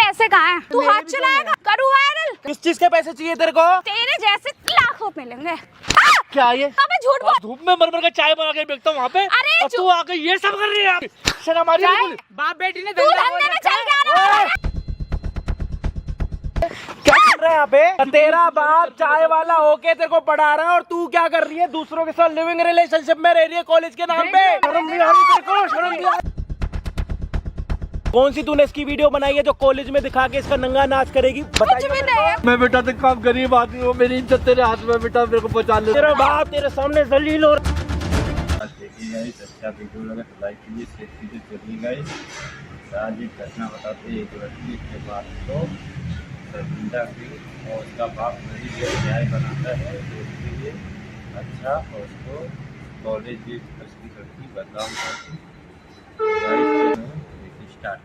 पैसे कहाँ हैं? तू हाथ चलाएगा, करूँ वायरल। किस चीज के पैसे चाहिए तेरे को? तेरे जैसे लाखों मिलेंगे। क्या ये? अबे झूठ बोल। धूप में मर के चाय बना के बेचता हूँ वहाँ पे। अरे और तू आके ये सब कर रही है? शर्म आ रही है? बाप बेटी ने तू धंधे में चल के आ रहा है। क्या कर रहा है यहाँ पे? तेरा बाप चाय वाला होके तेरे को पढ़ा रहा है और तू क्या कर रही है? दूसरों के साथ लिविंग रिलेशनशिप में रह रही है कॉलेज के नाम पे। शर्म नहीं आ रही तेरे को? शर्म नहीं आ रही? कौन सी तूने इसकी वीडियो बनाई है जो कॉलेज में दिखा के इसका नंगा नाच करेगी? कुछ भी नहीं। मैं बेटा तो काम गरीब आदमी हूँ, मेरी इज्जत तेरे हाथ में बेटा, मेरे को बचा ले। तेरा बाप तेरे सामने जलील हो रहा है। देखिए गाइस, अच्छा वीडियो लगा तो लाइक कीजिए, शेयर कीजिए। चलिए गाइस, आज एक घटना बताते हैं। एक लड़की के बाद तो शर्मिंदा हुई और उसका बाप मेरी लिए चाय बनाता है तो उसके लिए अच्छा, और उसको कॉलेज भी उसकी लड़की बदनाम करती। गाइस चलो स्टार्ट।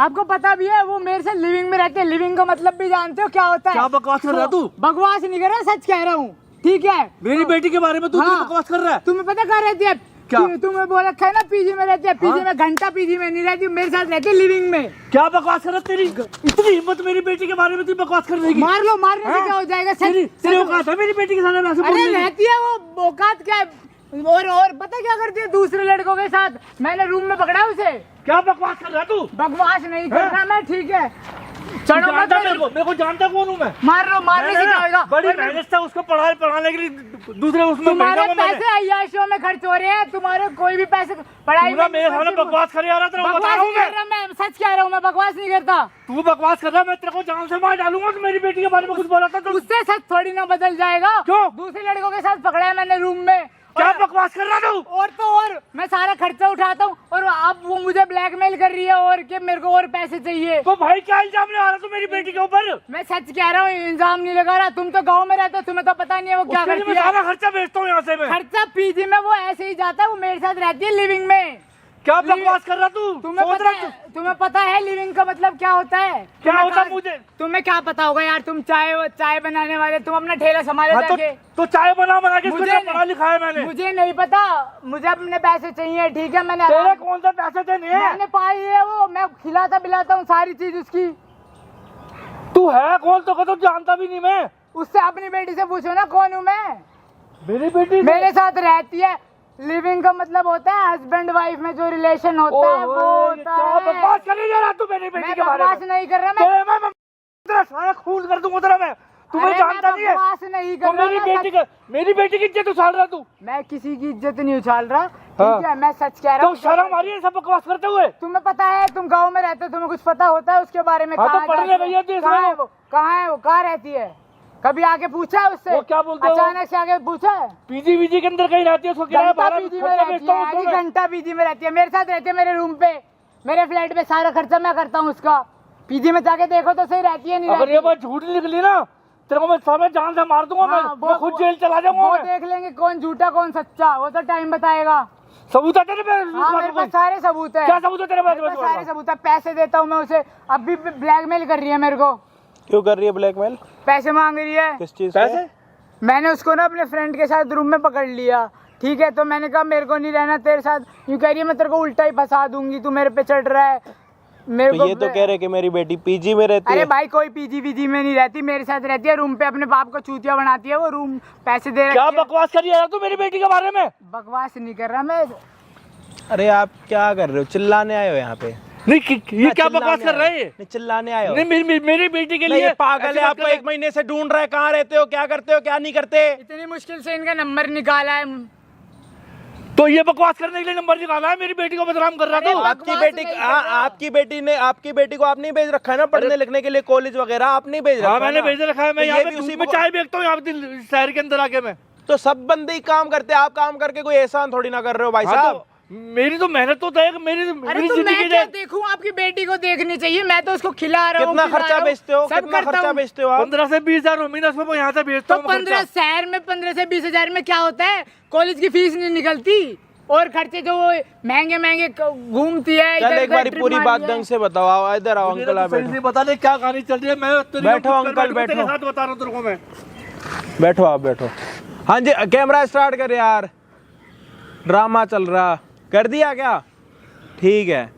आपको पता भी है वो मेरे से लिविंग में रहते हैं। लिविंग का मतलब भी जानते हो क्या होता है? क्या बकवास कर रहा है तू? बकवास नहीं कर रहा, सच कह रहा हूँ। ठीक है, मेरी बेटी के बारे में तू हाँ। बकवास कर रहा है? तुम्हें पता कहाँ रहती है? क्या? तुम्हें बोल रखा है ना पीजी में रहती है। पीजी में घंटा पीजी में नहीं रहती, मेरे साथ रहती है लिविंग में। क्या बकवास कर रहा है? तेरी इतनी हिम्मत मेरी बेटी के बारे में तू बकवास कर रही है? मार लो, मारने से क्या हो जाएगा? तेरी औकात है मेरी बेटी के सामने ऐसे अरे बोलने की? रहती है वो, औकात क्या है? और पता क्या करती है दूसरे लड़कों के साथ? मैंने रूम में पकड़ा उसे। क्या बकवास कर रहा है तू? बकवास नहीं कर रहा मैं, ठीक है। चलो मेरे को जानता कौन हूँ मैं? मार लो, मारने से क्या होगा? बड़ी मेहनत से उसको पढ़ाने के लिए दूसरे उसमें तुम्हारे भेजा मैंने। पैसे अय्याशियों में खर्च हो रहे हैं, तुम्हारे कोई भी पैसे पढ़ाई में मेरे सामने बकवास कर रहा था, बता रहा हूँ मैं सच कह रहा हूँ, मैं बकवास नहीं करता। तू बकवास कर रहा है, मैं तेरे को जान से मार डालूंगा। तो मेरी बेटी के बारे में कुछ बोला था तो उससे सच थोड़ी ना बदल जाएगा। क्यों? दूसरे लड़कों के साथ पकड़ा है मैंने रूम में। क्या बकवास कर रहा तू? और तो और मैं सारा खर्चा उठाता हूँ और अब वो मुझे ब्लैकमेल कर रही है और कि मेरे को और पैसे चाहिए। तो भाई क्या इल्जाम लगा रहा तू मेरी बेटी के ऊपर? मैं सच कह रहा हूँ, इल्जाम नहीं लगा रहा। तुम तो गांव में रहते हो, तुम्हें तो पता नहीं है वो क्या करती है। सारा खर्चा भेजता हूँ यहाँ से मैं। खर्चा पीजी में वो ऐसे ही जाता है, वो मेरे साथ रहती है लिविंग में। क्या बकवास कर रहा तू? तुम्हें पता है लिविंग का मतलब क्या होता है? क्या होता है मुझे? तुम्हें क्या पता होगा यार, तुम चाय बनाने वाले, तुम अपना ठेला संभाले जाके। तो चाय बना के मुझे पढ़ा लिखा है मैंने। मुझे नहीं पता, मुझे अपने पैसे चाहिए। ठीक है, मैंने तेरे कौन सा पैसे देने हैं? मैंने पाई है वो, मैं खिलाता पिलाता हूँ सारी चीज उसकी। तू है कौन? तो जानता भी नहीं मैं। उससे अपनी बेटी से पूछो ना कौन हूँ मैं। मेरी बेटी मेरे साथ रहती है। लिविंग का मतलब होता है हस्बैंड वाइफ में जो रिलेशन होता है वो होता है। बकवास कर नहीं रहा तू मेरी बेटी के बारे में? बकवास नहीं कर रहा मैं तेरा सारा खून कर दूंगा तेरा मैं। तुम्हें जानता नहीं है? बकवास नहीं कर रहा। मेरी बेटी की इज्जत उछाल रहा तू। मैं किसी की इज्जत नहीं उछाल रहा, ठीक है, मैं सच कह रहा हूँ। तो शर्म आ रही है सब बकवास करते हुए? तुम्हें पता है, तुम गाँव में रहते हो, तुम्हें कुछ पता होता है उसके बारे में? हाँ, तो पढ़ने भैया कहाँ है वो? कहाँ रहती है? कभी आके पूछा है उससे? वो क्या बोलते हो? अचानक से आके पूछा है? पीजी के अंदर कहीं रहती है उसको? क्या घंटा पीजी में रहती है, मेरे साथ रहती है, मेरे रूम पे, मेरे फ्लैट पे सारा खर्चा मैं करता हूँ उसका। पीजी में जाके देखो तो सही रहती है नहीं? अगर ये बात झूठ निकली ना तेरे को मैं सामने जान से मार दूंगा। मैं खुद जेल चला जाऊंगा। वो देख लेंगे कौन झूठा कौन सच्चा, वो तो टाइम बताएगा। सबूत है तेरे पास? हाँ, मेरे पास सारे सबूत है। क्या सबूत है तेरे पास? सारे सबूत है, पैसे देता हूँ मैं उसे। अब भी ब्लैकमेल कर रही है मेरे को। क्यों कर रही है ब्लैकमेल? पैसे मांग रही है। किस चीज पैसे? मैंने उसको ना अपने फ्रेंड के साथ रूम में पकड़ लिया, ठीक है, तो मैंने कहा मेरे को नहीं रहना तेरे साथ। यूँ कह रही है मैं तेरे को उल्टा ही फंसा दूंगी, तू मेरे पे चढ़ रहा है। मेरे तो को ये तो कह रहे कि मेरी बेटी पीजी में रहती है। अरे भाई कोई पीजी वीजी में नहीं रहती, मेरे साथ रहती है रूम पे। अपने बाप को चूतिया बनाती है वो, रूम पैसे दे। क्या बकवास कर रही है तू मेरी बेटी के बारे में? बकवास नहीं कर रहा मैं। अरे आप क्या कर रहे हो? चिल्लाने आए हो यहाँ पे? नहीं, ये क्या बकवास कर रहे हैं? नहीं, चिल्लाने आए हो? नहीं, मेरी बेटी के लिए पागल है। आपको 1 महीने से ढूंढ रहा है, कहाँ रहते हो, क्या करते हो, क्या नहीं करते। इतनी मुश्किल से इनका नंबर निकाला है, तो ये बकवास करने के लिए नंबर निकाला है? मेरी बेटी को बदनाम कर रहा था। आपकी बेटी को आप नहीं भेज रखा है ना पढ़ने लिखने के लिए कॉलेज वगैरह? आप नहीं भेज रखा? हाँ, मैंने भेज रखा है। मैं यहाँ पे उसी में चाय बेचता हूँ यहाँ पे शहर के अंदर आके मैं। तो सब बंदे ही काम करते हैं, आप काम करके कोई एहसान थोड़ी ना कर रहे हो भाई साहब। मेरी तो मेहनत तो है। मेरी जिंदगी मैं देखूं, आपकी बेटी को देखनी चाहिए। मैं तो उसको खिला रहा हूँ। कितना खर्चा बेचते हो? कितना खर्चा बेचते हो आप? 15 से 20 हजार महीना उसमें यहाँ से बेचता हूँ। 15 शहर में 15 से 20 हजार में क्या होता है? कॉलेज की फीस नहीं निकलती और खर्चे जो महंगे घूमती है। चल एक बार पूरी बात ढंग से बताओ। आओ इधर आओ अंकल। आप बैठो। बता दे क्या कहानी चल रही है। मैं बैठो अंकल, बैठो। तेरे साथ बता रहा हूँ तेरे को मैं। बैठो आप बैठो। हाँ जी, कैमरा स्टार्ट कर यार। ड्रामा चल रहा कर दिया क्या? ठीक है।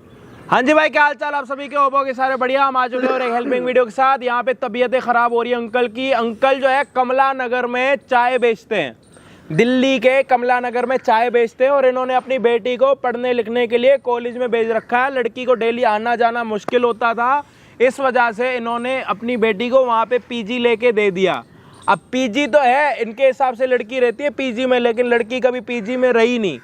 हाँ जी भाई, क्या हाल चाल आप सभी के? होपो के सारे बढ़िया। हम आ चुके हैं और एक हेल्पिंग वीडियो के साथ। यहाँ पे तबीयतें ख़राब हो रही है अंकल की। अंकल जो है कमला नगर में चाय बेचते हैं, दिल्ली के कमला नगर में चाय बेचते हैं, और इन्होंने अपनी बेटी को पढ़ने लिखने के लिए कॉलेज में भेज रखा है। लड़की को डेली आना जाना मुश्किल होता था, इस वजह से इन्होंने अपनी बेटी को वहाँ पे पीजी लेके दे दिया। अब पीजी तो है, इनके हिसाब से लड़की रहती है पीजी में, लेकिन लड़की कभी पीजी में रही नहीं,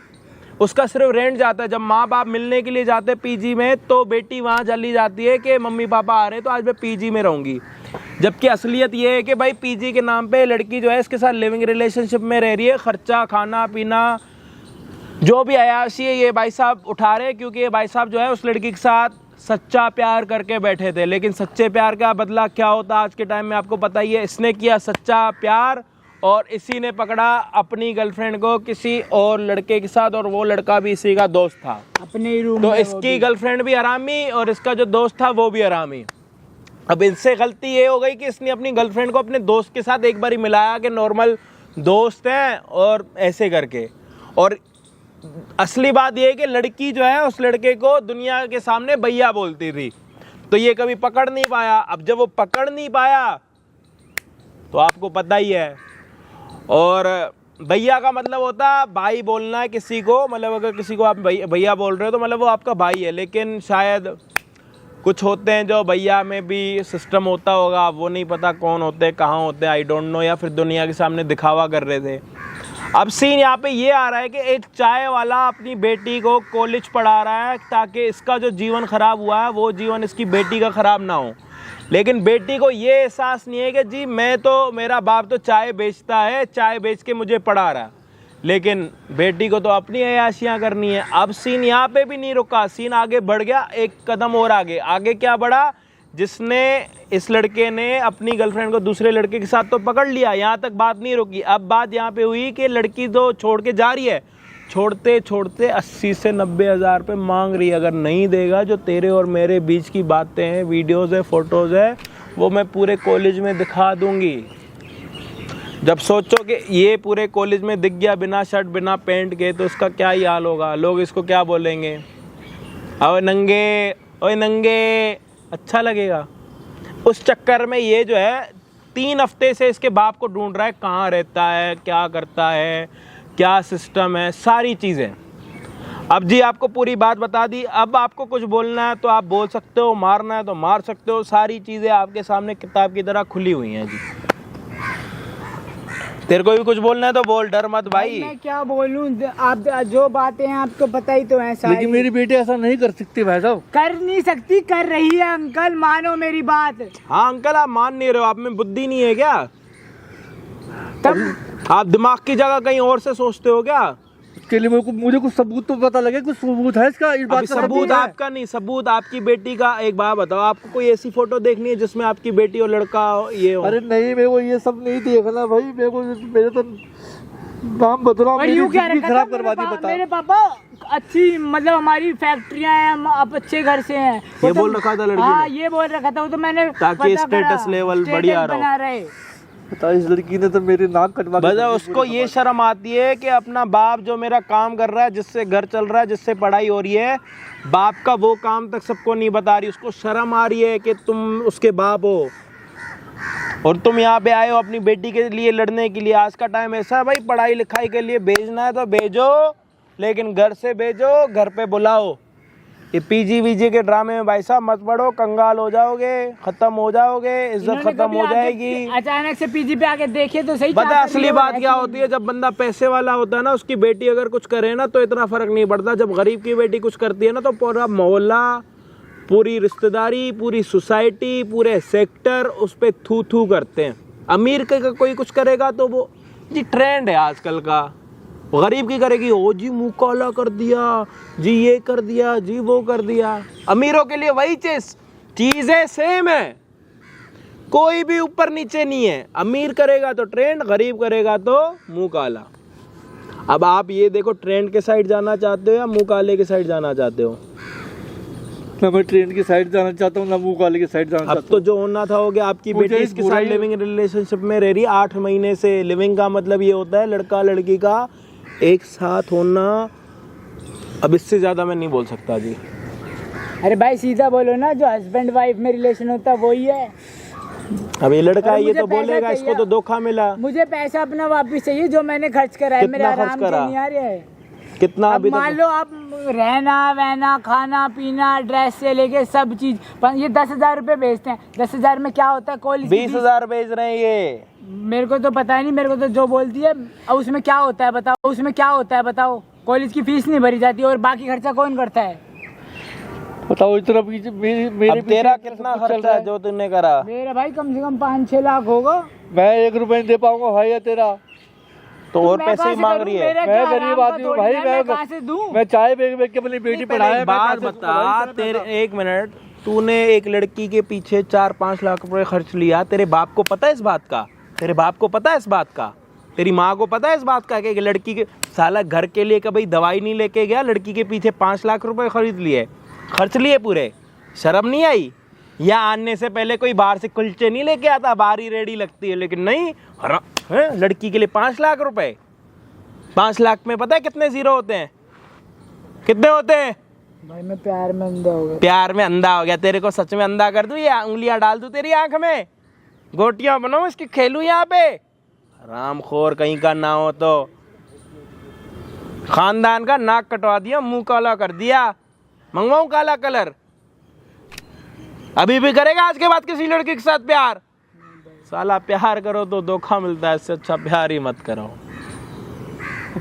उसका सिर्फ रेंट जाता है। जब माँ बाप मिलने के लिए जाते हैं पीजी में, तो बेटी वहाँ चली जाती है कि मम्मी पापा आ रहे हैं तो आज मैं पीजी में रहूँगी। जबकि असलियत ये है कि भाई पीजी के नाम पे लड़की जो है इसके साथ लिविंग रिलेशनशिप में रह रही है। खर्चा, खाना पीना, जो भी अयाशी है ये भाई साहब उठा रहे हैं, क्योंकि ये भाई साहब जो है उस लड़की के साथ सच्चा प्यार करके बैठे थे। लेकिन सच्चे प्यार का बदला क्या होता आज के टाइम में आपको पता ही है। इसने किया सच्चा प्यार और इसी ने पकड़ा अपनी गर्लफ्रेंड को किसी और लड़के के साथ, और वो लड़का भी इसी का दोस्त था अपने ही रूम तो में। इसकी गर्लफ्रेंड भी हरामी और इसका जो दोस्त था वो भी हरामी। अब इनसे गलती ये हो गई कि इसने अपनी गर्लफ्रेंड को अपने दोस्त के साथ एक बार ही मिलाया कि नॉर्मल दोस्त हैं और ऐसे करके। और असली बात ये है कि लड़की जो है उस लड़के को दुनिया के सामने भैया बोलती थी, तो ये कभी पकड़ नहीं पाया। अब जब वो पकड़ नहीं पाया तो आपको पता ही है। और भैया का मतलब होता है भाई बोलना है किसी को, मतलब अगर किसी को आप भैया बोल रहे हो तो मतलब वो आपका भाई है। लेकिन शायद कुछ होते हैं जो भैया में भी सिस्टम होता होगा, वो नहीं पता कौन होते हैं, कहाँ होते हैं, आई डोंट नो, या फिर दुनिया के सामने दिखावा कर रहे थे। अब सीन यहाँ पे ये आ रहा है कि एक चाय वाला अपनी बेटी को कॉलेज पढ़ा रहा है ताकि इसका जो जीवन ख़राब हुआ है वो जीवन इसकी बेटी का ख़राब ना हो। लेकिन बेटी को ये एहसास नहीं है कि जी मैं तो, मेरा बाप तो चाय बेचता है, चाय बेच के मुझे पढ़ा रहा है, लेकिन बेटी को तो अपनी अयाशियाँ करनी है। अब सीन यहाँ पे भी नहीं रुका, सीन आगे बढ़ गया, एक कदम और आगे। आगे क्या बढ़ा, जिसने इस लड़के ने अपनी गर्लफ्रेंड को दूसरे लड़के के साथ तो पकड़ लिया, यहाँ तक बात नहीं रुकी। अब बात यहाँ पे हुई कि लड़की तो छोड़ के जा रही है, छोड़ते छोड़ते 80 से 90 हज़ार रुपये मांग रही है। अगर नहीं देगा, जो तेरे और मेरे बीच की बातें हैं, वीडियोज़ है, फ़ोटोज़ है, वो मैं पूरे कॉलेज में दिखा दूँगी। जब सोचो कि ये पूरे कॉलेज में दिख गया बिना शर्ट बिना पैंट के, तो इसका क्या ही हाल होगा। लोग इसको क्या बोलेंगे, ओए नंगे, ओए नंगे, अच्छा लगेगा। उस चक्कर में ये जो है 3 हफ्ते से इसके बाप को ढूंढ रहा है, कहाँ रहता है, क्या करता है, क्या सिस्टम है, सारी चीज़ें। अब जी आपको पूरी बात बता दी। अब आपको कुछ बोलना है तो आप बोल सकते हो, मारना है तो मार सकते हो, सारी चीज़ें आपके सामने किताब की तरह खुली हुई हैं जी। तेरे को भी कुछ बोलना है तो बोल, डर मत भाई। मैं क्या बोलूं, आप जो बातें हैं आपको पता ही तो है सारी। लेकिन मेरी बेटी ऐसा नहीं कर सकती भाई साहब। कर नहीं सकती, कर रही है अंकल, मानो मेरी बात। हाँ अंकल, आप मान नहीं रहे हो, आप में बुद्धि नहीं है क्या? तब आप दिमाग की जगह कहीं और से सोचते हो क्या? इसके लिए मुझे कुछ सबूत तो पता लगे, कुछ सबूत है इसका? इस बात का सबूत आपका नहीं, सबूत आपकी बेटी का। एक बात बताओ, आपको कोई ऐसी फोटो देखनी है जिसमें आपकी बेटी और लड़का ये हो? अरे नहीं, मेरे को ये सब नहीं देखना भाई। मेरे तो नाम बदनाम, मेरी जिंदगी खराब करवा दी। बता, मेरे पापा अच्छी, मतलब हमारी फैक्ट्रियां हैं, हम आप अच्छे घर से हैं। ये बोल रखा था लड़की ने? हाँ, ये बोल रखा था, वो तो मैंने ताकि स्टेटस लेवल बढ़िया रहे। बता, इस लड़की ने तो मेरे नाक कटवा के बता, उसको ये शर्म आती है कि अपना बाप जो मेरा काम कर रहा है, जिससे घर चल रहा है, जिससे पढ़ाई हो रही है, बाप का वो काम तक सबको नहीं बता रही। उसको शर्म आ रही है कि तुम उसके बाप हो और तुम यहाँ पे आए हो अपनी बेटी के लिए लड़ने के लिए। आज का टाइम ऐसा है भाई, पढ़ाई लिखाई के लिए भेजना है तो भेजो, लेकिन घर से भेजो, घर पे बुलाओ। ये पीजी वीजी के ड्रामे में भाई साहब मत पढ़ो, कंगाल हो जाओगे, खत्म हो जाओगे, इज्जत खत्म हो जाएगी। अचानक से पीजी पे आके देखे तो सही। बता असली बात क्या होती है, जब बंदा पैसे वाला होता है ना, उसकी बेटी अगर कुछ करे ना तो इतना फर्क नहीं पड़ता। जब गरीब की बेटी कुछ करती है ना तो पूरा मोहल्ला, पूरी रिश्तेदारी, पूरी सोसाइटी, पूरे सेक्टर उस पर थू थू करते हैं। अमीर का कोई कुछ करेगा तो वो जी ट्रेंड है आजकल का। गरीब की करेगी, ओ जी मुँह काला कर दिया जी, ये कर दिया जी, वो कर दिया। अमीरों के लिए वही चीज़ें सेम है, कोई भी ऊपर नीचे नहीं है। अमीर करेगा तो ट्रेंड, गरीब करेगा तो मुँह काला। अब आप ये देखो, ट्रेंड के साइड जाना चाहते हो या मुँह काले के साइड जाना चाहते हो? ना मैं ट्रेंड की साइड जाना चाहता हूँ, ना मुँह काले की साइड जाना चाहता हूँ। अब तो जो होना था हो गया। आपकी बेटी इसके साथ लिविंग रिलेशनशिप में रह रही है 8 महीने से। लिविंग का मतलब ये होता है लड़का लड़की का एक साथ होना। अब इससे ज़्यादा मैं नहीं बोल सकता जी। अरे भाई सीधा बोलो ना, जो हस्बैंड वाइफ में रिलेशन होता है वही है। अब ये लड़का अरे ये मुझे तो पैसा बोलेगा इसको चाहिए। तो धोखा मिला। मुझे पैसा अपना वापस चाहिए जो मैंने खर्च करा है, मेरे कितना खर्च आराम से करा? नहीं आ रहा है। कितना अब अभी मान तक? लो आप रहना वहना खाना पीना ड्रेस से लेके सब चीज, ये 10,000 रुपए बेचते हैं। 10,000 में क्या होता है? कॉलेज 20,000 बेच रहे हैं ये। मेरे को तो पता ही नहीं, मेरे को तो जो बोलती है। अब उसमें क्या होता है बताओ, उसमें क्या होता है बताओ? कॉलेज की फीस नहीं भरी जाती और बाकी खर्चा कौन करता है? बताओ इतना पीछे मेरे अब तेरा कितना खर्चा है जो तूने करा? मेरा भाई कम से कम 5-6 लाख होगा। मैं 1 रुपए नहीं दे पाऊंगा भाई है तेरा। तो और मैं पैसे कहाँ ही से मांग करूं? रही है। मेरा मैं क्या गरीब आराम का आदमी हूँ थोड़ी भाई, है, मैं कहाँ से दूं? मैं चाय बेच के अपनी बेटी पढ़ाया। एक बात बता, तेरे 1 मिनट, तूने एक लड़की के पीछे 4-5 लाख रुपए खर्च लिया, तेरे बाप को पता है इस बात का? तेरे बाप को पता है इस बात का? तेरी माँ को पता है इस बात का कि एक लड़की के साला घर के लिए कभी दवाई नहीं लेके गया, लड़की के पीछे 5 लाख रुपए खरीद लिए, खर्च लिए पूरे? शर्म नहीं आई? या आने से पहले कोई बाहर से कुलचे नहीं लेके आता, बाहरी रेडी लगती है, लेकिन नहीं लड़की के लिए 5 लाख रुपए। 5 लाख में पता है कितने जीरो होते हैं? कितने होते हैं? भाई मैं प्यार में अंधा हो गया। प्यार में अंधा हो गया? तेरे को सच में अंधा कर दूं या उंगलियां डाल दूं तेरी आंख में, गोटियां बनाऊं इसकी, खेलूं यहाँ पे? रामखोर कहीं का ना हो तो खानदान का नाक कटवा दिया, मुंह काला कर दिया। मंगवाऊं काला कलर? अभी भी करेगा आज के बाद किसी लड़की के साथ प्यार? साला प्यार करो तो धोखा मिलता है, इससे अच्छा प्यार ही मत करो।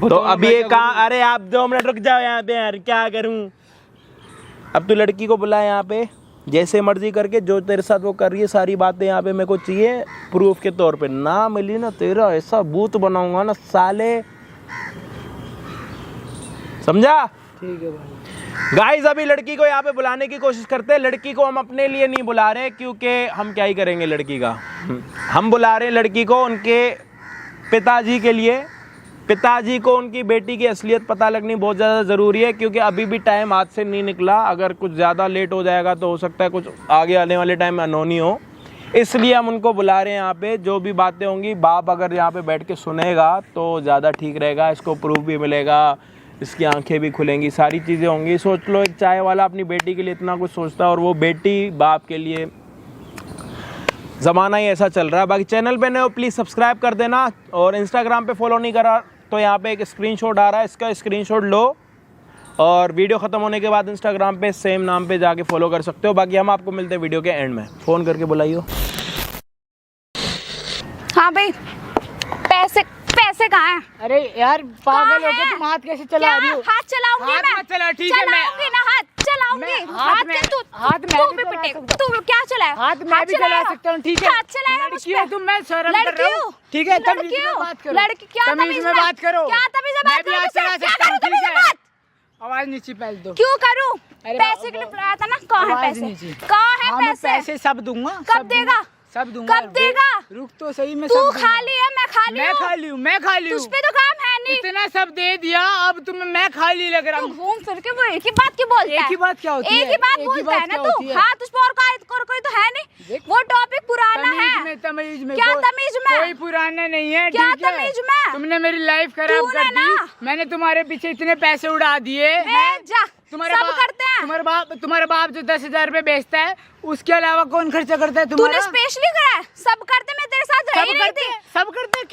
तो अभी ये कहाँ? अरे आप 2 मिनट रुक जाओ यहाँ पे यार, क्या करूं? अब तू लड़की को बुला यहाँ पे, जैसे मर्जी करके जो तेरे साथ वो कर रही है सारी बातें यहाँ पे मेरे को चाहिए प्रूफ के तौर पे। ना मिली ना तेरा ऐसा बूत बनाऊंगा ना साले, समझा? ठीक है भाई। गाइस अभी लड़की को यहाँ पे बुलाने की कोशिश करते हैं। लड़की को हम अपने लिए नहीं बुला रहे क्योंकि हम क्या ही करेंगे लड़की का, हम बुला रहे हैं लड़की को उनके पिताजी के लिए। पिताजी को उनकी बेटी की असलियत पता लगनी बहुत ज़्यादा ज़रूरी है क्योंकि अभी भी टाइम हाथ से नहीं निकला। अगर कुछ ज़्यादा लेट हो जाएगा तो हो सकता है कुछ आगे आने वाले टाइम में अनहोनी हो, इसलिए हम उनको बुला रहे हैं यहाँ पे। जो भी बातें होंगी बाप अगर यहाँ पे बैठ के सुनेगा तो ज़्यादा ठीक रहेगा, इसको प्रूफ भी मिलेगा, इसकी आंखें भी खुलेंगी, सारी चीज़ें होंगी। सोच लो एक चाय वाला अपनी बेटी के लिए इतना कुछ सोचता है और वो बेटी बाप के लिए, ज़माना ही ऐसा चल रहा है। बाकी चैनल पे नए हो प्लीज़ सब्सक्राइब कर देना और इंस्टाग्राम पे फॉलो नहीं करा तो यहाँ पे एक स्क्रीनशॉट आ रहा है, इसका स्क्रीनशॉट लो और वीडियो ख़त्म होने के बाद इंस्टाग्राम पे सेम नाम पे जाके फॉलो कर सकते हो। बाकी हम आपको मिलते हैं वीडियो के एंड में। फ़ोन करके बुलाइयो। हाँ भाई, पैसे कहाँ हैं? अरे यार पागल हो कहाँ गए है? तुम, हाथ कैसे चला क्या? रही हो? हाथ चलाऊंगी हाथ मैं, मत चलाओ, ठीक है, मैं- चलाऊंगी ना, हाथ चलाऊंगी। मैं- हाथ में- तू हाथ मैं तू भी भी चला पिटेगा। सकता तू क्या चलाया? हाथ मैं भी चला चलाएगा? सकता हूँ, ठीक है। हाथ चलाएगा मुझ लड़की पे? हो तुम, मैं शर्म कर लड़की रहा हूँ, हूँ। ठीक है? तमीज लड़की में हूँ। बात करो, लड़की क्या तमीज में बात करो, क्या तमीज में मैं बात भी हाथ करूँ? चला क्या सकता हूँ, करूँ ठीक तमीज में है? बात? आवाज नीचे पहले दो। क्यों करूँ? अरे पैसे के लिए बुलाया था ना, कहाँ है आवाज पैसे? नीचे। कहाँ है हाँ, मैं पैसे? पैसे सब दूंगा। कब सब दूंगा, देगा? सब दूंगा। कब देगा? रुक तो सही, मैं तू सब दूंगा। खाली है, मैं खाली मैं हूँ। खाली हूँ, मैं खाली हूँ। तुझ पे तो काम है नहीं। इतना सब दे दिया, अब तुम्हें मैं खाली लग रहा तू हूँ। घूम फिर के वो एक ही बात क्यों बोलता है? एक ही बात क्या होती है? एक ही बात एक ही बोलता बात है ना क्या तू। होती है? हाँ, तुझ पे और कोई तो है नहीं। देख, वो टॉपिक पुराना तमीज है। में, तमीज में क्या कोई- तमीज में? कोई पुराना नहीं है। क्या ठीक है? तमीज में? तुमने मेरी लाइफ खराब तूने कर दी, ना। मैंने तुम्हारे पीछे इतने पैसे उड़ा दिए हैं। जा, सब करते हैं। तुम्हारा बाप जो 10,000 रुपए बेचता है, उसके अलावा कौन खर्चा करता है तुम्हारा? तूने स्पेशली करा है। सब करते, मैं तेरे साथ रही नहीं थी। सब करते हैं।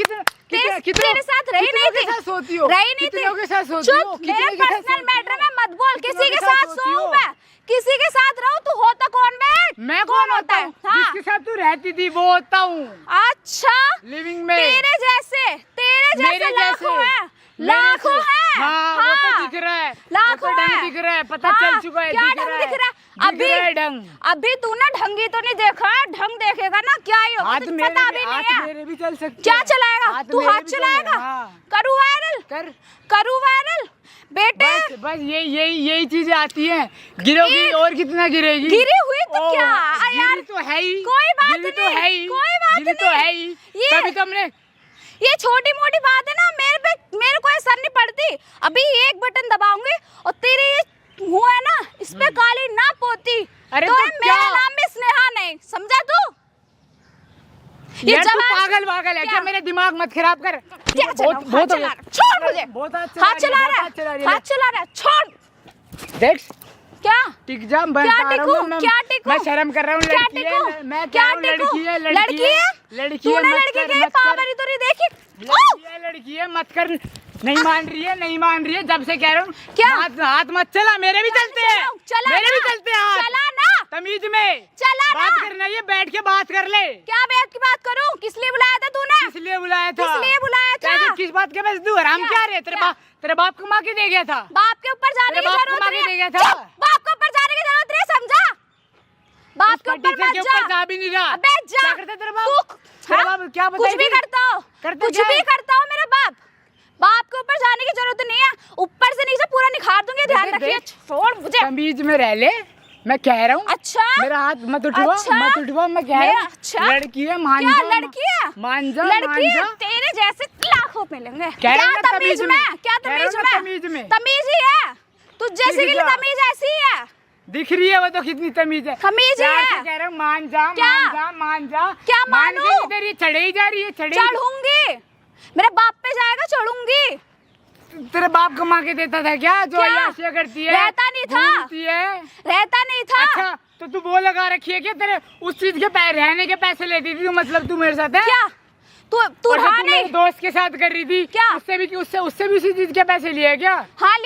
तेरे साथ रही नहीं थी। के साथ सोती हो? रही नहीं थी। कितनों के साथ सोती हो? चुप, कितने मेरे के साथ पर्सनल सोती मैटर हो? में मत बोल। कितनों किसी के के साथ साथ सोती सोऊं हो? मैं, किसी के साथ रहूं, तू होता कौन बे? मैं कौन होता हूँ? हाँ। जिसके साथ तू रहती थी वो होता हूँ। अच्छा, लिविंग में तेरे जैसे मेरे लाखों जैसे। हैं, लाखों हैं। हाँ, वो तो दिख रहा है, लाखों वो तो ढंग हैं। दिख रहा है, पता हाँ, चल चुका है। क्या ढंग दिख रहा है? ढंग अभी तूने ढंगी तो नहीं देखा है, ढंग देखेगा ना क्या ही होगा, हाथ तुझे मेरे पता भी- भी हाथ नहीं है। मेरे भी चल सकते क्या हैं। चलाएगा तू? मेरे हाथ भी चल चलाएगा? रहे हैं, हाँ। करूँ वायरल? करूँ वायरल बेटे? बस यही चीजें आती हैं। गिरोगी और कितना गिरेगी? गिरी हुई तो क्या यार? गिरी तो है ही, कोई बात गिरी तो नहीं, है ही, कोई बात गिरी तो नहीं। है ही। ये- तभी तो हमने ये छोटी मोटी बात है ना, मेरे को असर नहीं पड़ती। अभी एक बटन दबाऊंगी और तेरे ये मुंह है ना, इस पे काली ना पोती। अरे तो तो मेरा क्या? नाम भी स्नेहा नहीं, समझा तू? यार तू जवान- पागल है क्या? क्या? मेरा दिमाग मत खराब कर। क्या चलाऊं? हाथ बहुत हो चला गया। रहा है, छोड़ मुझे। बहुत हाथ हाथ चला रहा बहुत हाथ चला है, रही है। हाथ चला रहा है, छोड़। देख क्या टिक जा, मैं क्या बता रहा हूँ, टिकूं? क्या टिकूं? मैं शर्म कर रहा हूँ, क्या लड़की टिकूं? है, मैं क्या कह रहा हूँ टिकूं? लड़की है, लड़की है? लड़की है, तूने मत लड़की कर, के मत कर। पावरी तुरी देखी? लड़की है, मत कर। नहीं मान रही है, नहीं मान रही है, जब से कह रहा हूँ। क्या? हाथ मत चला, मेरे भी चलते हैं, चला मेरे ना, भी चलते हैं हाथ। चला ना, तमीज में चला ना। बात करना, ये बैठ के बात कर ले। क्या बैठ की बात करूं? किस लिए बुलाया था तूने? इसलिए बुलाया था। किस लिए बुलाया था? कैसे, किस बात के? बस तू हराम क्या रे? तेरे बाप कमा के दे गया था। बाप के ऊपर जाने तेरे की बाप जरूरत कमा के नहीं दे है। गया था। चुप, बाप के ऊपर जाने की जरूरत नहीं है, समझा? बाप के ऊपर टीचर मत के जा। ऊपर जा भी नहीं रहा। अबे जा। क्या करता है तेरा बाप? तेरा हाँ? बाप क्या कुछ बताएगी? भी करता हो, करता कुछ क्या भी है? करता हो मेरा बाप। बाप के ऊपर जाने की जरूरत नहीं है, ऊपर से नीचे पूरा निखार दूंगी, ध्यान देख, रखिए। देख। छोड़ मुझे। तमीज में रह ले, मैं कह रहा हूँ। अच्छा, मेरा हाथ मत उठवा, अच्छा? मत उठवा, मैं कह रहा मेरा- हूँ। अच्छा? लड़की है, मान क्या जा, लड़की है? मान जा, लड़की मान है, जा। तेरे जैसे लाखों मिलेंगे। कह रहा क्या हूँ ना, तमीज में? क्या कह रहा हूँ तमीज ना, में? तमीज में। तमीज ही है, तुझ जैसी ठीक की है। तमीज ऐसी ही है। दिख रही है वो तो कितनी तमीज है। तमीज ही प्यार है। से कह रहा हूँ, मान जा, क्या? मान जा, मान जा। क्या मान मानूं? के इधर ये चढ़े ही जा रही है, चढ़े ही। चढ़ूंगी, मेरे बाप पे जाएगा, चढ़ूंगी। तेरे बाप कमा के देता था क्या? जो क्या? अय्याशियाँ करती है, रहता नहीं था। घूमती है। रहता नहीं था। अच्छा, तो तू वो लगा रखी है क्या? तेरे उस चीज के रहने के पैसे लेती थी, तो मतलब तू मेरे साथ है? क्या तू और जो हाँ तू मेरे नहीं? दोस्त के साथ कर रही थी, क्या? उससे भी उसी चीज के पैसे लिए क्या? हाँ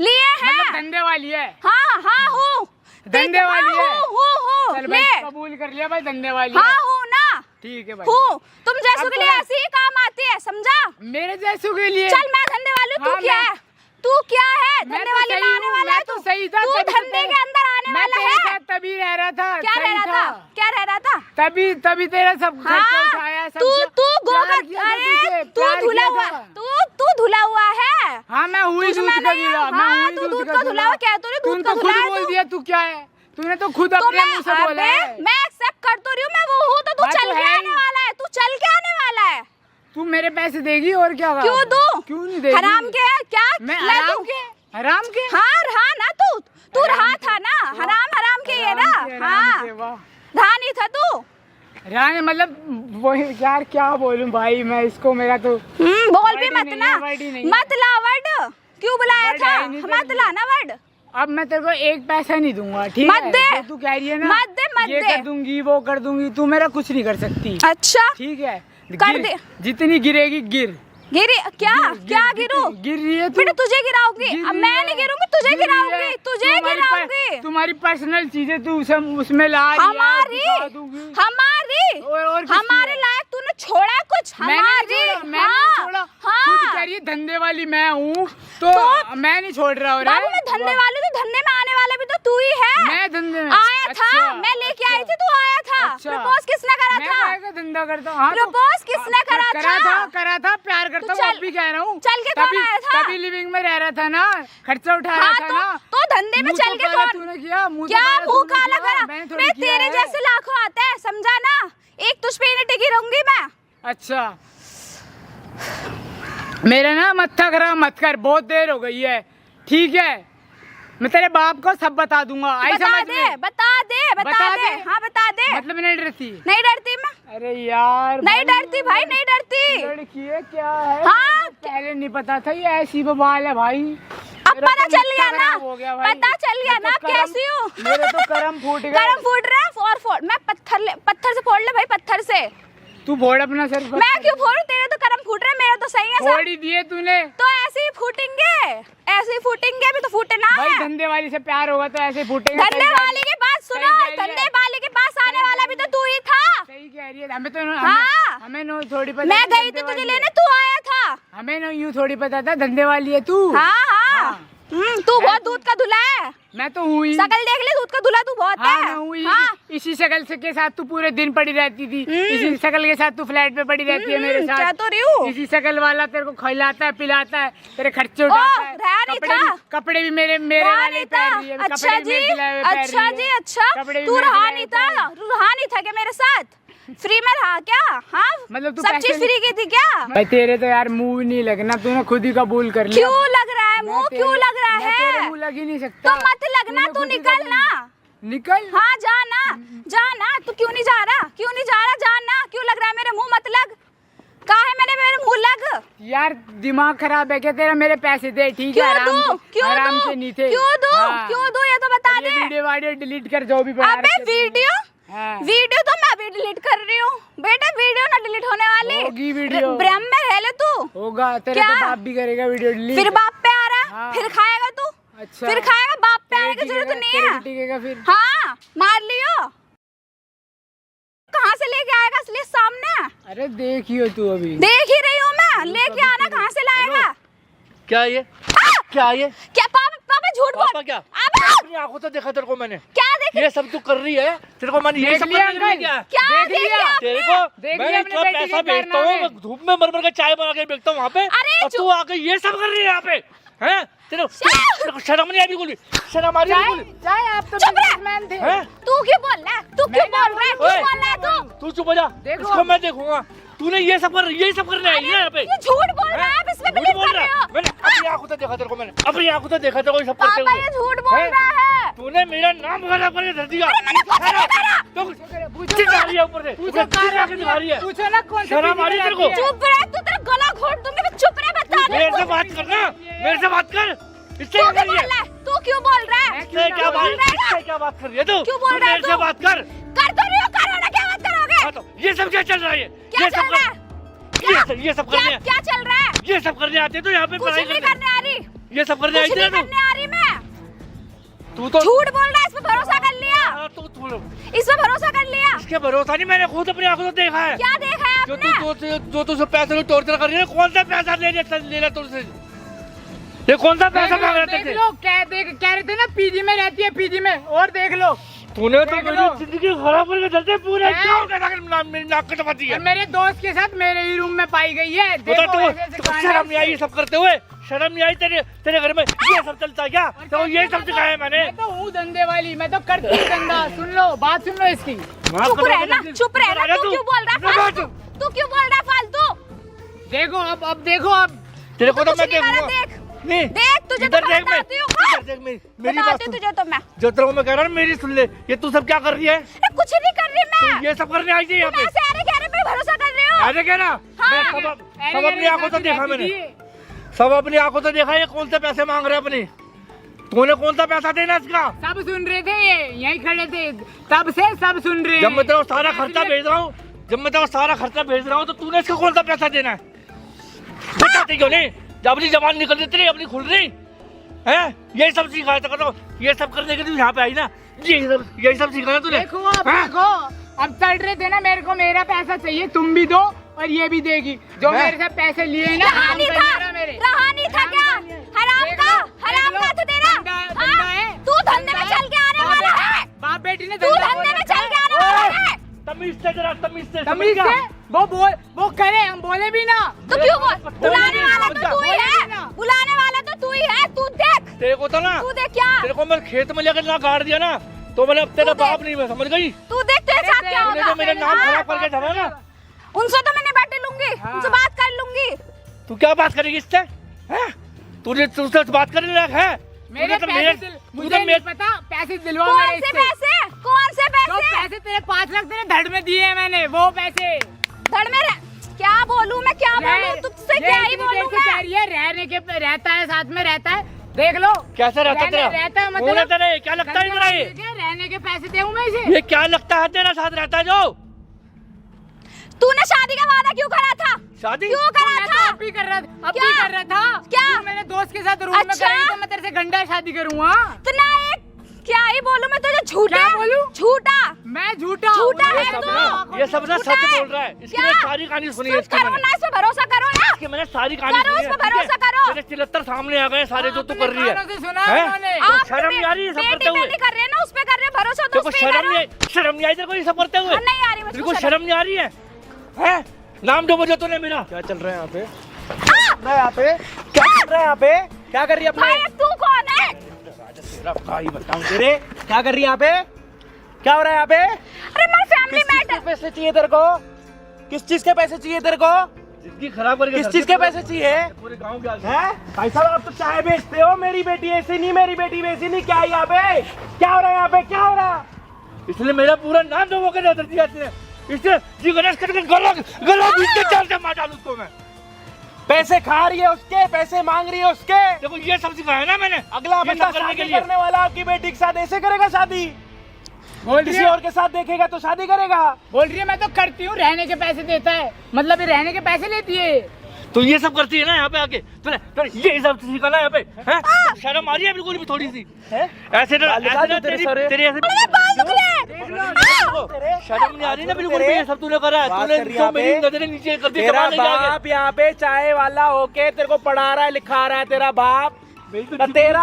लिए मतलब हैं। धंधे वाली है। हाँ हाँ हूँ, धंधे वाली है। हूँ चल ले। भाई, कबूल कर लिया भाई, धंधे वाली हाँ है। हूँ ना, ठीक है भाई। हूँ। तुम जैसों अब के तो लिए मैं- ऐसी ही काम आती है, समझा? मेरे जैसों के लिए। चल मैं धंधे वाली हूँ, तू हाँ, क्या मैं- है? तू क्या है? मैं धंधे तो वाली सही में आने हूँ, वाला है मैं तो तू? सही था, तू तभी तो धंधे तेरे- के अंदर आने मैं वाला तेरे है। साथ तभी रह रहा था। क्या रह सही रहा था? क्या रह रहा था? तभी तेरा सब खर्चा उठाया, सब तू किया। तू प्यार गोबर, किया था अरे तुझे, तू प्यार धुला किया हुआ, था। तू धुला हुआ है। हाँ, मैं हुई तुझ दूध में का नहीं है। धुला, मैं हाँ, हुई तू दूध दूध का का धुला। धुला है, क्या तूने दूध तूने का तो धुला खुद है बोल तू? दिया, तू क्या है? तूने तो खुद तो अपने मैं मुंह से बोला है। मैं एक्सेप्ट कर तो रही हूँ, मैं वो हूँ, तो तू हाँ, चल तो के है आने ही। वाला है, तू चल के आने वाला है। तू मेरे पैसे देगी और क्या? क्यों दूं? क्यों नहीं देगी? हराम के है क्या? मैं मैं हराम दूं? के? हराम के? हाँ रहा ना तू रहा था ना, हराम के ये ना। हराम के, हाँ, वाह। रहा नहीं था तू। रानी मतलब वो यार, क्या बोलूं भाई मैं इसको, मेरा तो बोल भी वर्ड ही मत नहीं ना, है, वर्ड ही नहीं है। मत ला वर्ड। क्यों बुलाया वर्ड था? है ही नहीं मत तो- ला ना वर्ड। अब मैं तेरे को एक पैसा नहीं दूंगा, ठीक मत है? दे। जो तू कह रही है ना, मत दे, मत ये दे। कर दूंगी, वो कर दूंगी, तू मेरा कुछ नहीं कर सकती, अच्छा ठीक है? कर गिर, दे। जितनी गिरेगी गिर। गिरी क्या? क्या गिरू? गिर रही है तू। बेटा तुझे गिराऊंगी। गिर अब रही मैं है। नहीं गिरूंगी, तुझे गिर रही गिराऊंगी, है। तुझे गिराऊंगी। तुम्हारी पर्सनल चीजें तू उसमें ला रही है, हमारी दिखा दूंगी। हमारी और किसकी हमारे है? लायक तूने छोड़ा कुछ? मैंने हमारी नहीं छोड़ा, मैंने हाँ, नहीं छोड़ा। हाँ। खुद कह रही है धंधे वाली मैं हूँ, तो मैं नहीं छोड़ रहा हूँ रे। बाबू मैं धंधे वाली, तो धंधे में आने वाला भी तो तू ही है। मैं धंधे में आया था, अच्छा, मैं लेके आई थी, तू आया था। अच्छा। प्रपोज किसने करा मैं था? काहे का धंधा करता हूँ? हाँ, तो- प्रपोज किसने करा था? करा था, प्यार करता हूँ, चल- अब भी कह रहा हूँ। चल के कौन आया था? तभी लिविंग में रह रहा था ना, खर्चा उठा रहा हाँ था तो ना। धंधे में मुंह चल तो के काला कौन? तूने किया, मुंह तो क्या काला मुंह तूने काला किया, करा? मैंने थोड़ी मैं किया तेरे है। जैसे लाखों आते हैं, समझा ना? एक तुझ पे ही नहीं टिकी रहूंगी मैं। अच्छा, मेरा ना मत्था खराब मत कर, बहुत देर हो गई है, ठीक है? मैं तेरे बाप को सब बता दूंगा, आई बता समझ दे, में? बता दे, बता बता दे। दे? हाँ बता दे। मतलब नहीं डरती? नहीं डरती मैं, अरे यार नहीं डरती भाई, नहीं डरती। लड़की है क्या है? हाँ। मुझे पहले नहीं पता था ये ऐसी बवाल है भाई। अब मेरा पता तो चल मत्था गया ना, खराब हो गया भाई। पता चल गया मैं ना तो कैसी हूँ। मेरे तो करम फूट गए। करम फूट रहा है, फोड़ मैं पत्थर से फोड़ ले भाई, पत्थर से। तू फोड़ अपना सर। मैं क्यों फोड़ू? तेरे तो करम फूट रहे, मेरे तो सही है सब। फोड़ ही दिए तूने। तो ऐसे ही फूटेंगे, ऐसे ही फूटेंगे, अभी तो फूटे ना भाई है। धंधे वाली से प्यार होगा तो ऐसे फूटेंगे। धंधे सही कह वाले रही की बात सुनो, सही कह रही है। धंधे वाले के पास आने वाला भी तो तू ही था। सही कह रही है। हमें तो हाँ। हमें नो थोड़ी पता मैं था गई धंधे थी तुझे वाली लेने, है। तू आया था। हमें नो यूँ थोड़ी पता था धंधे वाली है तू। हाँ हाँ, हाँ। तू बहुत दूध का धुला है। मैं तो हुई। शकल देख ले, दूध का धुला तू बहुत हाँ, है। मैं हुई। हाँ। इसी शकल से के साथ तू पूरे दिन पड़ी रहती थी। इसी शकल के साथ तू फ्लैट पे पड़ी रहती है मेरे साथ। क्या तो रही हूँ। इसी शकल वाला तेरे को खिलाता है, पिलाता है, तेरे खर्चे उठाता है। रहा नहीं था। कपड़े भी मेरे रहा वाले नहीं पहन था। रही है। अच्छा कपड़े भी जी, मेरे सिलाए हुए पहन अच्छा रही जी, है। अच्छा। कपड़े भी तू मेरे रहा सिलाए नहीं हुए पहन रही था, तू रहा नहीं था क्या मेरे साथ? फ्री में रहा क्या? हाँ, मतलब तू सब पैसे चीज नहीं- फ्री की थी क्या? भाई तेरे तो यार मुंह नहीं लगना, तूने खुद ही कबूल कर लिया। क्यों लग रहा है मैं मुंह? तेरे- क्यों लग रहा मैं तेरे है? मुंह लग ही नहीं सकता। तो मत लगना, तूने तू खुद ही निकल कबूल- ना। निकल। हाँ जाना, तू क्यों नहीं जा रहा? क्यों नहीं जा रहा? जाना। क्यों लग रहा है मेरे मुंह? मत लग। काहे मेरे मुंह लग? यार दिमाग खराब है क्या तेरा? मेरे पैसे दे, ठीक है? क्यों आराम दूं? से- क्यों आराम दूं? से नहीं थे। क्यों दूं? हाँ। क्यों दूं? ये तो वाले वीडियो डिलीट कर जो भी बना अबे रखे थे। वीडियो हाँ। वीडियो तो मैं भी डिलीट कर रही हूँ बेटा, वीडियो ना डिलीट होने वाली। होगी वीडियो। ब्रह्म में रह ले तू। होगा तेरे क्या? तो बाप भी करेगा वीडियो डिलीट। फिर बाप पे आ रहा हाँ। फिर खाएगा तू। अच्छा फिर खाएगा, बाप पे आने की जरूरत नहीं है। टिकेगा फिर। हाँ मार लियो। कहाँ से लेके आएगा इसलिए सामने अरे देखियो तू अभी। देख ही रही हूँ मैं, लेके आना कहाँ से लाएगा। क्या ये आ! क्या ये क्या पापा झूठ बोल। पापा क्या? अबे अपनी आंखों से देखा तेरे को मैंने। क्या देख ये सब तू कर रही है, तेरे को मैंने ये देख सब लिया करने के लिए अंकल? क्या? क्या देख लिया? तेरे को देख मैं लिया इतना अपने बेटी पैसा के भेजता हूँ, कारनामे। मैं धूप में मर के चाय बना के बेचता हूँ वहाँ पे, अरे और तू आके ये सब कर रही है यहाँ पे, हैं? तेरे को शर्म नहीं आई बिल्कुल भी? शर्म आ रही है बिल्कुल? चाहे आप तो चुप रह। बिजनेसमैन थे। हैं? तू क्यों बोल रहा है, तू क्यों बोल रहा है, क्यों ओए, बोल रहा है तू। तू चुप हो जा, देखो। इसको मैं देखूंगा। तूने ये सब करना है यहाँ पे। ये झूठ बोल रहा है, आप इसमें झूठ बिलीव बोल कर रहा रहे है। हो। मैंने अपनी आंखों से देखा तेरे को, मैंने अपनी आंखों से देखा तेरे को ये सब करते पापा हुए। ये झूठ बोल हैं? रहा है। तूने मेरा नाम खराब करके धर दिया। मैंने कुछ नहीं करा। तो चिल्ला रही है ऊपर से, पूछो चिल्ला के दिखा रही है। पूछो ना कौन सी शर्म आ रही है तेरे को? चुप रह, तू तेरा गला घोट दूंगी मैं, चुप रह बता दे। मेरे से बात करना, मेरे से बात कर। इससे तू क्या क्यों कर रही बोल है? रहा है, तू क्यों बोल रहा है। इससे क्या बात, इससे क्या बात कर रही है तू? क्यों बोल तू रहा है मेरे से तू? बात कर। कर तो रही हो, करो ना, क्या बात करोगे। हाँ तो ये सब क्या चल रहा है? क्या ये चल सब रहा है, ये सब करने, क्या क्या चल रहा है। ये सब करने आते तो यहाँ पे कुछ पढ़ाई नहीं करने। करने आ रही, ये सब करने आई कुछ थी नहीं ना तू? करने आ रही मैं। तू तो झूठ बोल रहा है, इस पे भरोसा कर लिया, हाँ, तू इस पे भरोसा कर लिया। इसके भरोसा नहीं, मैंने खुद अपनी आंखों से देखा है। क्या देखा है आपने। जो तू सब पैसे टॉर्चर कर रही है, कौन सा पैसा लेना तुझसे? ये कौन सा पैसा मांग रहा देख था? लो कह रहे थे ना पीजी में रहती है, पीजी में। और देख लो तूने तो देख मेरी लो। जिंदगी खराब करके चलते पूरे हैं? गांव के साथ मेरी नाक कटवा दी है। और मेरे दोस्त के साथ मेरे ही रूम में पाई गई है। बता देखो तू, ऐसे-ऐसे तुझको कांड शर्म नहीं आई है। ये सब करते हुए? शर्म नहीं आई तेरे घर में ये सब चलता है क्या? तो ये सब सिखाया है मैंने। मैं तो हूँ धंधे वाली, मैं तो करती हूँ धंधा। सुन लो बात, सुन लो इसकी। चुप रहना, चुप रहना। तू क्यों बोल रहा है फालतू, तू क्यों बोल रहा है फालतू। देखो अब देखो अब तेरे को तो कुछ मैं नहीं करा, देखूंगा। देख नहीं देख, तुझे तो इधर देख, मैं बताती हूँ। इधर देख, मेरी बात बताती हूँ सुन। तुझे तो मैं। जो तेरे को मैं कह रहा हूँ मेरी सुन ले। ये तू सब क्या कर रही है? अरे कुछ नहीं कर रही मैं। ये सब करने आई थी यहाँ तुम पे? ऐसे अरे गहरे पे भरोसा कर रहे हो। ऐसे क्या ना? हाँ। मैं सब अपनी आंखों से देखा मैंने, सब अपनी आंखों से देखा। ये कौन से पैसे मांग रहे हैं अपने? तूने कौन सा पैसा देना इसका? सब सुन रहे थे, ये यहीं खड़े थे तब से सब सुन रहे हैं। जब मैं तेरा सारा खर्चा भेज रहा हूँ, जब मैं तेरा सारा खर्चा भेज रहा हूँ, तो तूने इसका कौन सा पैसा देना है? बताते क्यों नहीं? जब अपनी जबान निकल रही तेरी, अपनी खुल रही है। ये सब सिखाया था, ये सब करने के लिए यहाँ पे आई ना? यही सब सिखाया तूने? देखो अब हाँ? देखो अब चल रहे थे ना, मेरे को मेरा पैसा चाहिए, तुम भी दो और ये भी देगी। जो मैं? मेरे से पैसे लिए ना, रहा नहीं था, रहा नहीं था क्या? हराम का था तेरा। हाँ? तू धंधे में चल के आने वाला है, बाप बेटी ने तू धंधे में चल के आने वाला है। तमीज से जरा, तमीज से समझ तमीज गया? से वो करे, हम बोले भी ना। तो क्यों बोल, बुलाने वाला तो तू ही है, बुलाने वाला तो तू ही है। तू देख, तेरे को तो ना, तू देख क्या, तेरे को मैं खेत में लेकर ना गाड़ दिया ना, तो मैंने अब तेरा तू देख। बाप नहीं, मैं समझ गई। तू देख तेरे साथ क्या तूने होगा। जो मेरा नाम हाँ? खराब करके जाना ना, उनसे तो मैं नहीं बैठे लूंगी, उनसे बात कर लूंगी। तू क्या बात करेगी इससे? हैं? तुझे तुझसे बात करने लायक है? मेरे तूने तो पैसे मुझे नहीं पता, पैसे दिलवाओ कौन मेरे से इससे। पैसे, कौन से जो पैसे। पैसे तेरे 5 लाख तेरे धड़ में दिए हैं मैंने, वो पैसे। धड़ में क्या बोलूं मैं, क्या बोलूं तुझसे, क्या ही बोलूं मैं। कह रही है रहने के पे रहता है, साथ में रहता है। देख लो कैसे रहता तेरा? रहता है कौन है तेरे? क्या लगता है तेरा ये? रहने के पैसे दूं मैं इसे। ये क्या लगता है तेरा साथ रहता है जो? तूने शादी का वादा क्यों करा था, शादी? क्यों करा मैं तो था। अब भी कर रहा था, क्या? कर रहा था। क्या? तू मेरे दोस्त के साथ रूम में अच्छा? करेगी तो मैं तेरे से घंटा शादी करूंगा। तो ना एक क्या ही बोलूं मैं तुझे, झूठा क्या बोलूं? झूठा मैं झूठा हूँ। झूठा ये है सब तू। ना, ये सब ना झूठा सच है। बोल रहा है। इसकी क्या? मैंने सारी कहानी सुनी है, चुप इसकी करो मैंने। ना, इस पे भरोसा करो ना। इसकी मैंने सारी कहानी करो, सुनी इस है, पे ठीक है? भरोसा करो। मेरे 74 सामने आ गए सारे, जो तू कर रही है। कानों से सुना हैं? उन्होंने। तो आप शर्म नहीं आ रही है सब करते हुए? बेटी कर रहे हैं ना, उस पे कर रहे हैं, भरोसा तो तेरे को उस पे ही शर्म करो। नहीं, शर्म नहीं आई तेरे को ये सब करते हुए? नहीं आ रही तेरे को मुझको शर्म नहीं आ रही है? हैं? नाम जो बजा तूने मेरा। क्या चल रहा है यहाँ पे? यहाँ पे क्या चल रहा है? यहाँ पे क्या कर रही है अपने? भाई तू कौन है। बताऊं तेरे क्या कर रही है यहाँ पे? क्या हो रहा है यहाँ पे? अरे मैं फैमिली किस चीज के मैटर। पैसे चाहिए तेरे को? किस चीज के पैसे चाहिए तेरे को? जिंदगी खराब करके किस चीज के पैसे चाहिए? पूरे गांव के हैं? भाई साहब आप तो चाय बेचते हो, मेरी बेटी ऐसी नहीं, मेरी बेटी वैसी नहीं। क्या है यहाँ पे? क्या हो रहा है यहाँ पे? क्या हो रहा है? इसलिए मेरा पूरा नाम लोगों के नजर दिया इसने। इससे जी गणेश करके गला बीच के चाल से मार डालूं उसको मैं। पैसे खा रही है उसके, पैसे मांग रही है उसके। देखो ये सब सिखाया ना मैंने। अगला ये बंदा सब करने के शादी लिए। करने वाला आपकी बेटी के साथ ऐसे करेगा शादी? बोल रही किसी है, और के साथ देखेगा तो शादी करेगा? बोल रही है मैं तो करती हूँ, रहने के पैसे देता है, मतलब ये रहने के पैसे लेती है। तो ये सब करती है ना यहाँ पे आके, तो ये सब सिखाना यहाँ पे, हैं? शर्म आ रही है बिल्कुल भी थोड़ी सी? ऐसे ना तेरी ऐसे शर्म नहीं आ रही ना बिल्कुल भी? ये सब तूने करा है, तूने जो मेरी नजरें नीचे कर दी। तेरा बाप यहाँ पे चाय वाला होके तेरे को पढ़ा रहा है, लिखा रहा है। तेरा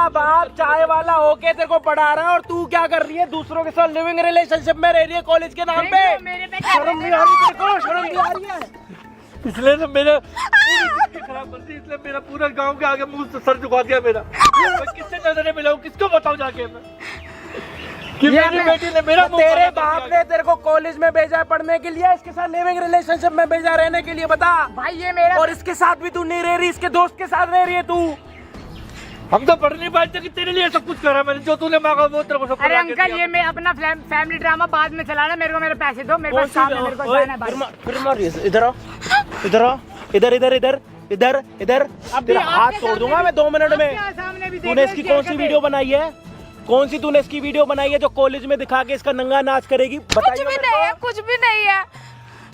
बाप चाय वाला होके तेरे को पढ़ा रहा है और तू क्या कर रही है? दूसरों के साथ लिविंग रिलेशनशिप में रह रही है कॉलेज के नाम पे। शर्म नहीं आ रही तेरे को? शर्म नहीं आ रही है? इसलिए ना मेरा पूरी जिंदगी खराब कर दी, इसलिए मेरा पूरा गांव के आगे मुंह से सर झुका दिया मेरा। मैं किससे नजरें मिलाऊं, किसको बताऊं जाके मैं कि मेरी बेटी ने मेरा मुंह तेरे काला कर बाप दिया। ने तेरे को कॉलेज में भेजा है पढ़ने के लिए, इसके साथ लिविंग रिलेशनशिप में भेजा रहने के लिए, बता भाई ये मेरा और इसके साथ भी तू नहीं रह रही, इसके दोस्त के साथ रह रही है तू। हम तो पढ़ नहीं पाते कि तेरे लिए सब कुछ करा मैंने, जो तूने मांगा वो तेरे को सब अरे करवा के अंकल दिया। ये मैं अपना फैमिली ड्रामा बाद में चलाना, मेरे को मेरे पैसे दो, मेरे पास काम है, मेरे को जाना है भाई। फिर मार इधर आओ, इधर आओ, इधर इधर इधर इधर इधर। तेरा हाथ तोड़ दूंगा मैं 2 मिनट में। सामने भी तूने इसकी कौन सी वीडियो बनाई है? कौन सी तूने इसकी वीडियो बनाई है जो कॉलेज में दिखा के इसका नंगा नाच करेगी? कुछ बताइए भी मेरे नहीं को। है, कुछ भी नहीं है,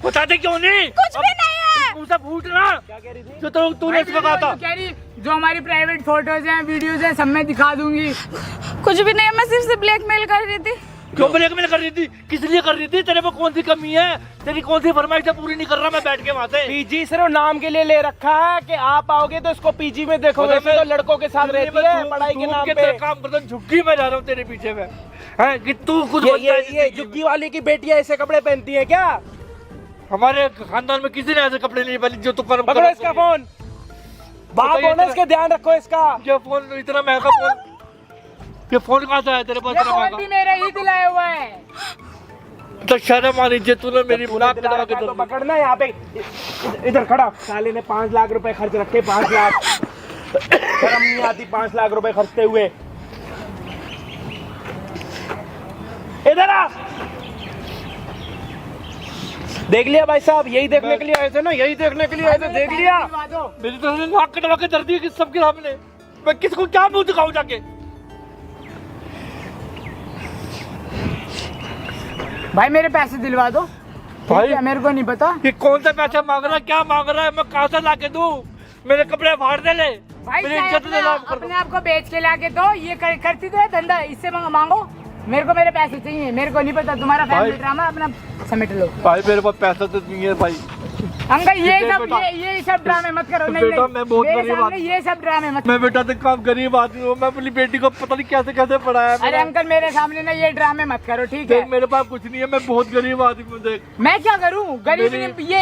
बता दे क्यों नहीं? कुछ भी नहीं है। मुंह से फूट ना, क्या कह रही थी? जो तूने इसको कहा था। कह रही जो हमारी प्राइवेट फोटोज हैं, वीडियोज हैं, सब मैं दिखा दूंगी। कुछ भी नहीं है, मैं सिर्फ से ब्लैकमेल कर रही थी। क्यों ब्लैकमेल कर रही थी? किस लिए कर रही थी? तेरे में कौन सी कमी है? तेरी कौन सी फरमाइश पूरी नहीं कर रहा मैं बैठ के वहाँ से? पीजी सिर्फ नाम के लिए ले रखा है कि आप आओगे तो इसको पीजी में देखोगे। मतलब वैसे तो लड़कों के साथ रहती है पढ़ाई के नाम पे। काम करता झुग्गी में जा रहा हूँ तेरे पीछे में, है कि तू कुछ ये जुग्गी वाली की बेटियां ऐसे कपड़े पहनती है क्या? हमारे खानदान में किसी ने ऐसे कपड़े नहीं पहने जो तू कर। पकड़ो इसका फोन, बाप हो ना इसके, ध्यान रखो इसका। ये फोन इतना महंगा फोन, ये फोन कहाँ से आया तेरे पास? ये इतना फोन महंगा भी मेरा ही दिलाया हुआ है। तो शर्म आ रही है तूने मेरी नाक दिला कटवा रखा है के तो दे। पकड़ना यहाँ पे, इधर खड़ा। साले ने 5 लाख रुपए खर्च रखे, 5 लाख। शर्म नहीं आती 5 लाख रुपए खर्चते हुए? इधर आ। देख लिया भाई साहब, यही देखने के लिए आए थे ना, यही देखने के लिए आए थे, देख लिया। दिलवा दो। मेरी तो नाक कटवा के दर्द है किस सबके सामने। मैं किसको क्या मुंह दिखाऊं जाके? भाई मेरे पैसे दिलवा दो भाई भाई, मेरे को नहीं पता। ये कौन सा पैसा मांग रहा है, क्या मांग रहा है? मैं कहाँ से ला के दूं? मेरे कपड़े फाड़ दे ले, भाई मेरी चाहे इज्जत अपने, नीलाम कर अपने आप को बेच के लाके दो, ये करती तो है धंधा, इससे मांगो। मेरे को मेरे पैसे चाहिए, मेरे को नहीं पता तुम्हारा फैमिली ड्रामा अपना समेट लो। भाई मेरे पास पैसा तो नहीं है भाई। अंकल बेटा। ये सब ड्रामे मत करो। नहीं बेटा, नहीं, मैं बहुत मेरे गरीब सामने आदमी। ये सब ड्रामे मत। मैं बेटा तो काम गरीब आदमी हूँ, मैं अपनी बेटी को पता नहीं कैसे कैसे पढ़ाया। अरे अंकल मेरे सामने ना ये ड्रामे मत करो, ठीक देख है? मेरे पास कुछ नहीं है, मैं बहुत गरीब आदमी हूँ। देख मैं क्या करूं? गरीब मेरी- ये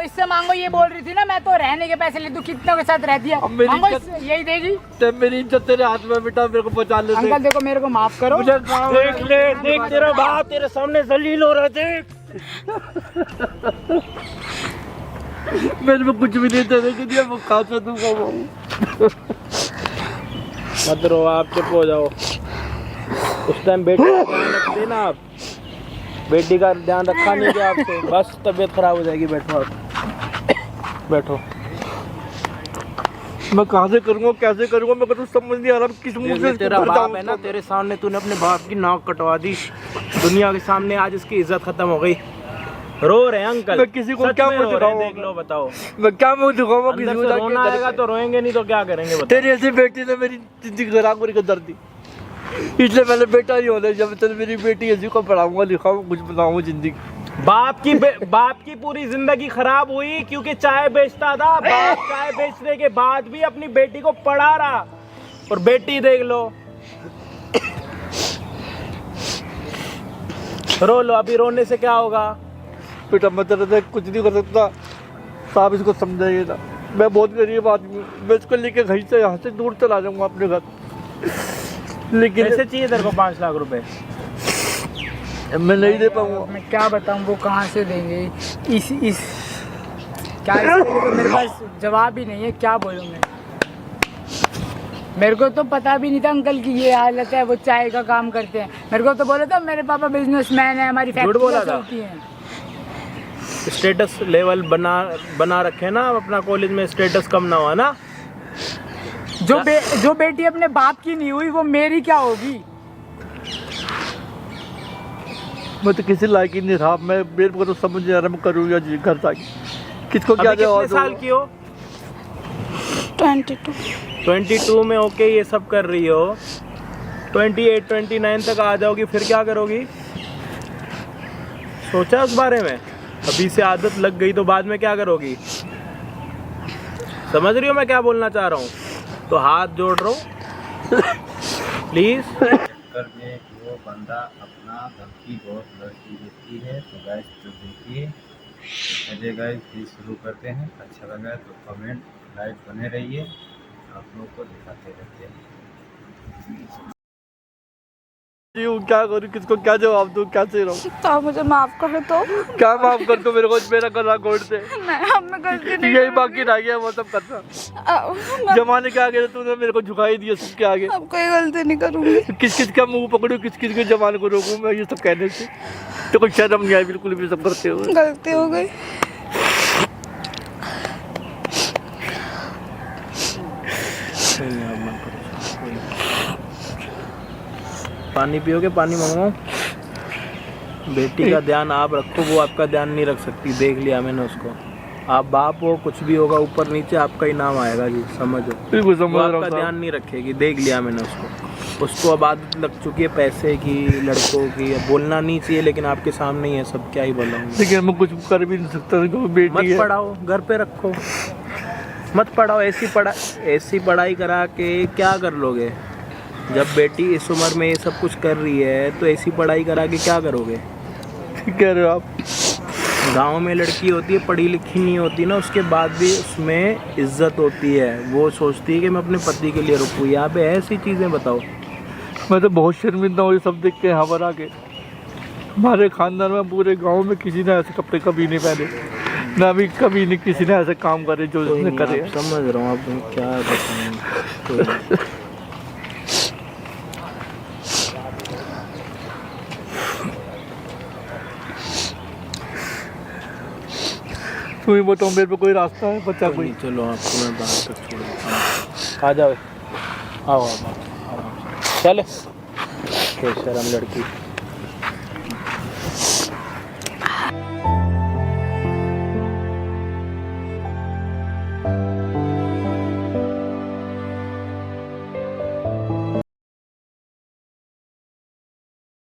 इससे मांगो, ये बोल रही थी ना, मैं तो रहने के पैसे ले दूं, कितनों के साथ रहती है, अब मेरी मांगो, इज्जत- यही देगी। ते मेरी इज्जत तेरे हाथ में बेटा, मेरे को बचा ले। अंकल देखो मेरे को माफ करो। मुझे गाँव में- देख ले, देख तेरा बाप तेरे सामने जलील हो रहा है। मेरे में कुछ भी नहीं तेरे के लिए, मैं कहाँ से दूंगा वो? मत रो आप, चुप हो जाओ। उस टाइम बेटी का ध्यान रखते ना आप, बेटी का ध्यान रखा नहीं क्या आपसे? बस तबीयत खराब हो जाएगी। बैठो आप, बैठो। मैं कहाँ से करूँगा, कैसे करूँगा, मेरे को तो समझ नहीं आ रहा किस मुंह से तेरा इसको बाप बताऊं है ना, उसको। तेरे सामने तूने अपने बाप की नाक कटवा दी दुनिया के सामने, आज इसकी इज्जत खत्म हो गई। रो रहे हैं अंकल, मैं किसी को सच क्या में मुंह रो रहे हैं, दिखाऊं? देख लो, बताओ। मैं क्या मुँह दिखाऊंगा अंदर किसी को से जाके? रोना आएगा तो रोएंगे, नहीं तो क्या करेंगे बताओ। तेरी ऐसी बेटी ने मेरी जिंदगी खराब करके दर्द दी, इसलिए मैंने बेटा ही होना। जब तक मेरी बेटी ऐसी को पढ़ाऊंगा, लिखाऊंगा, कुछ बनाऊंगा जिंदगी। बाप की पूरी जिंदगी खराब हुई क्योंकि चाय बेचता था। बाप चाय बेचने के बाद भी अपनी बेटी को पढ़ा रहा, और बेटी देख लो। रो लो, अभी रोने से क्या होगा? बेटा मैं तेरे से कुछ नहीं कर सकता, साहब इसको समझाइए ना। मैं बहुत गरीब आदमी हूँ, मैं इसको लेके घर से यहाँ से दूर चला जाऊंगा अपने घर। लेकिन कैसे चाहिए तेरे को 5 लाख रुपए? मैं नहीं दे पाऊंगा। मैं क्या बताऊं, वो कहाँ से देंगे? इस क्या इसके लिए तो मेरे पास जवाब ही नहीं है, क्या बोलूं मैं? मेरे को तो पता भी नहीं था अंकल की ये हालत है, वो चाय का काम करते हैं। मेरे को तो बोला था मेरे पापा बिजनेसमैन है, हमारी झूठ बोला फैक्ट्री था? चलती है। स्टेटस लेवल बना रखे ना आप अपना, कॉलेज में स्टेटस कम ना हुआ ना। जो बेटी अपने बाप की नहीं हुई वो मेरी क्या होगी? मैं तो किसी लायक ही नहीं रहा। मैं मेरे को तो समझ नहीं आ रहा मैं करूँगा जी घर जाके किसको क्या अभी कितने साल की हो? 22 में ओके ये सब कर रही हो, 28 29 तक आ जाओगी फिर क्या करोगी? सोचा उस बारे में? अभी से आदत लग गई तो बाद में क्या करोगी? समझ रही हो मैं क्या बोलना चाह रहा हूँ? तो हाथ जोड़ रहा हूँ प्लीज। कर दे वो बंदा अपना धमकी बहुत लड़की देती है। तो गाइस तो देखिए, चलिए गाइस प्लीज शुरू करते हैं। अच्छा लगा तो कमेंट लाइक बने रहिए, आप लोग को दिखाते रहते हैं। जी क्या करूँ, किसको क्या जवाब दूँ, क्या से रहूँ? तो आप मुझे माफ कर दो। क्या माफ कर दो मेरे को, मेरा गला घोट दे। नहीं अब मैं गलती नहीं यही बाकी रह गया वो सब करना। जमाने के आगे तूने मेरे को झुकाई दिया सबके आगे। अब कोई गलती नहीं करूँगी। किस किस का मुंह पकड़ूं, किस किस के जमाने को रोकूं मैं ये सब कहने से? तो कोई शर्म नहीं आई बिल्कुल भी सब करते हुए। गलती हो गई। पानी पियोगे? पानी मंगवाओ? बेटी का ध्यान आप रखो, वो आपका ध्यान नहीं रख सकती, देख लिया मैंने उसको। आप बाप हो, कुछ भी होगा ऊपर नीचे आपका ही नाम आएगा जी, समझो। बिल्कुल समझ वो रहा हूं आपका साहब। ध्यान नहीं रखेगी, देख लिया मैंने उसको अब आदत लग चुकी है पैसे की, लड़कों की। अब बोलना नहीं चाहिए लेकिन आपके सामने ही है सब, क्या ही बोलूँ। लेकिन मैं कुछ कर भी नहीं सकता, बेटी मत है। पढ़ाओ, घर पे रखो, मत पढ़ाओ। ऐसी पढ़ाई करा के क्या कर लोगे? जब बेटी इस उम्र में ये सब कुछ कर रही है तो ऐसी पढ़ाई करा के क्या करोगे? ठीक कह रहे हो आप। गांव में लड़की होती है, पढ़ी लिखी नहीं होती ना, उसके बाद भी उसमें इज्जत होती है। वो सोचती है कि मैं अपने पति के लिए रुकूँ। यहाँ पे ऐसी चीज़ें बताओ। मैं तो बहुत शर्मिंदा हूँ ये सब देख के यहाँ पर आके। हमारे खानदान में पूरे गांव में किसी ने ऐसे कपड़े कभी नहीं पहने, ना भी कभी नहीं किसी ने ऐसे काम करे जो उसने करे। समझ रहा हूँ, आप क्या बताएं। तुम ही बताओ मेरे पे कोई रास्ता है बच्चा कोई? चलो आपको मैं बाहर तक छोड़ देता हूँ, आ जाओ, आओ चले। शर्म लड़की।